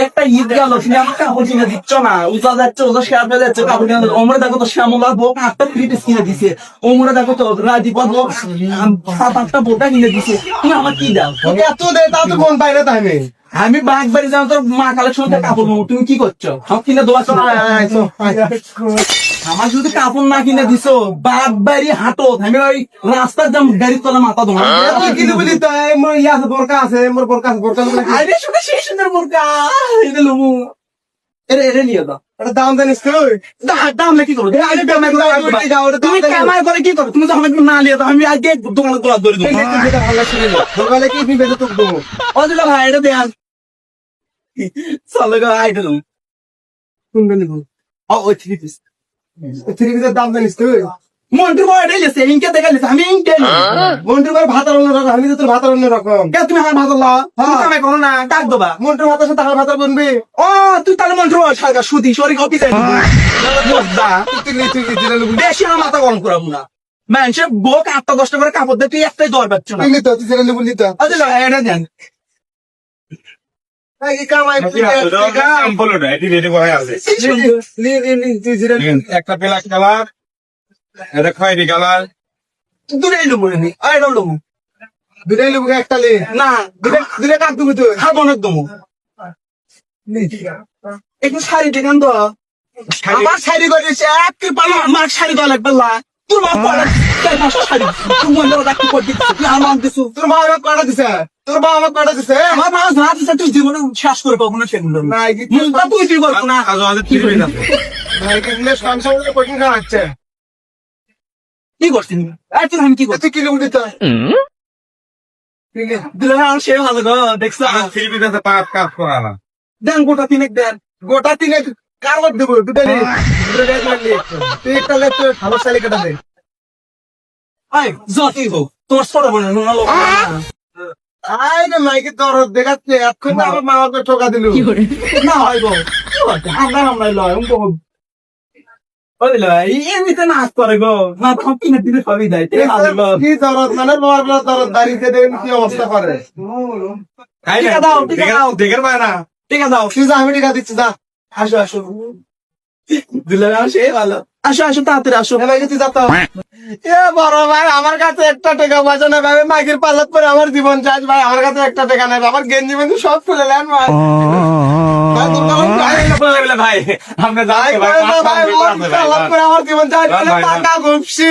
একটা ঈদ গেল তুমি আমার কাপড় কিনে দিচ্ছ না, উজা যাচ্ছে ওজা শেয়ার হয়ে যাচ্ছে কাপড় কিনে দিচ্ছ। ওমরে দেখো তো শ্যামলার বউ 8টা 3 পিস কিনে দিছে, ওমরে দেখো তো রাজীবর বউ 7-8টা বোটা কিনে দিছে। তুমি আমার কি দাও? এত দেয় তা তো মন পাইলে তাই নেই। আমি বাঘ বাড়ি যাও তোর মা কালেকশন কাপড় নেবো, তুমি কি করছো? সব কিনে দেওয়া আমার যদি কাপড় না কিনে দিছো বাঘ বাড়ি হাঁটো, আমি ওই রাস্তার যাম গাড়ির তলা মাথা ধোয়া কিনে বলি তো মোর ইয়া আছে বোরকা আছে, মোর বোরকা আছে, বোরকা আরে শুনে সেই সুন্দর বোরকা এটা লমু এরে নিয়ে দাও। এটা দাম জানিস তুই? দাম নাকি করো তুমি কামাই করে কি করো? তুমি তো আমাকে না নিয়ে দাও, আমি আজকে দোকানে তোলা ধরে দেবো। ভালো শুনে দোকানে কি বেঁধে তোক দেবো? ও দিল ভাই এটা দেন চলো গো আইটা দেবো। কোনটা নিবো? ও ওই 3 পিস থ্রি পিসের দাম জানিস তুই? মন্টুর বয় এটা লেছে ইনকে দেখা লেছে আমি ইনকে মন্টুর ভাই ভাত অন্য রকম, আমি তো তোর ভাত অন্য রকম। কে তুমি আমার ভাত লাও কামাই করো না ডাক দেবা। মন্টুর ভাতের সাথে আমার ভাত বনবি? ও তুই তাহলে মন্টুর বয় সারগা সুদি সরি কপি যাই বেশি আমার মাথা গরম করাবো না। মানুষের বোক 8টা-10টা করে কাপড় দিয়ে তুই একটাই দর পাচ্ছ না। তুই সেটা বললি তো আচ্ছা এটা দেন কামাই একটা ব্ল্যাক কালার, এটা খয়েরি কালার। দুটাই লুমু আমি এটা লুমু দুটাই লোক একটা লে না দুটা কাক দেবো তুই। খাবো না একদম একটু শাড়ি টেকান তো আমার শাড়ি করেছে এক পালো আমার শাড়ি দেওয়া লাগবে না তোর মা পড়া 4-5 শাড়ি তুই মনে রাখতে করবি তুই আমার দিছু তোর মা আমাকে কটা দিছে? তোর মা আমাকে কটা দিছে? আমার মা না দিছে তুই জীবনে শেষ করে কখনো সেগুলো না মুখটা তুই তুই করবো না সংসার কঠিন খাওয়াচ্ছে। কি করছিস তুই আমি কি করছি তুই কিনে উঠি তো দিলে আমার সে ভালো গো দেখছো থ্রি পিস আছে, পাঁচ কাজ করা না। দেন গোটা তিনেক দেন গোটা তিনে কার মত দেবো? দুটা লে তুই একটা লে তুই ভালো শালি কাটা দে। আয় যতই হোক তোমার ছোট বোনের নুনা লোক আই রে মাইকে তোর দেখাচ্ছে এখন আমার মা আমাকে ঠকা দিল। না হয় গো আমরা লয় বুঝলো এমনিতে নাচ করে গো না তখন কিনে দিলে সবই দেয় ঠিক আছে কি দরদ মানে তোমার দরদ দাঁড়িয়ে দেন কি অবস্থা করে? টিকা দাও টিকা দাও দেখের পায় না। টিকা দাও তুই যা আমি টিকা দিচ্ছি যা। আসো আসো দিলে সে ভালো আসো আসো তাড়াতাড়ি আসো এলাকা তুই যাতো এ বড় ভাই আমার কাছে একটা টাকা পয়সা নেই ভাই, মাইকের পাল্লাত পরে আমার জীবন চাষ ভাই, আমার কাছে একটা টাকা নেই, আমার গেঞ্জি মেঞ্জি সব খুলে নেন ভাই। ভাই তোর কাছে ভাই আমরা ভাই পাল্লাত পরে আমার জীবন চাষ টাকা ঘুপসি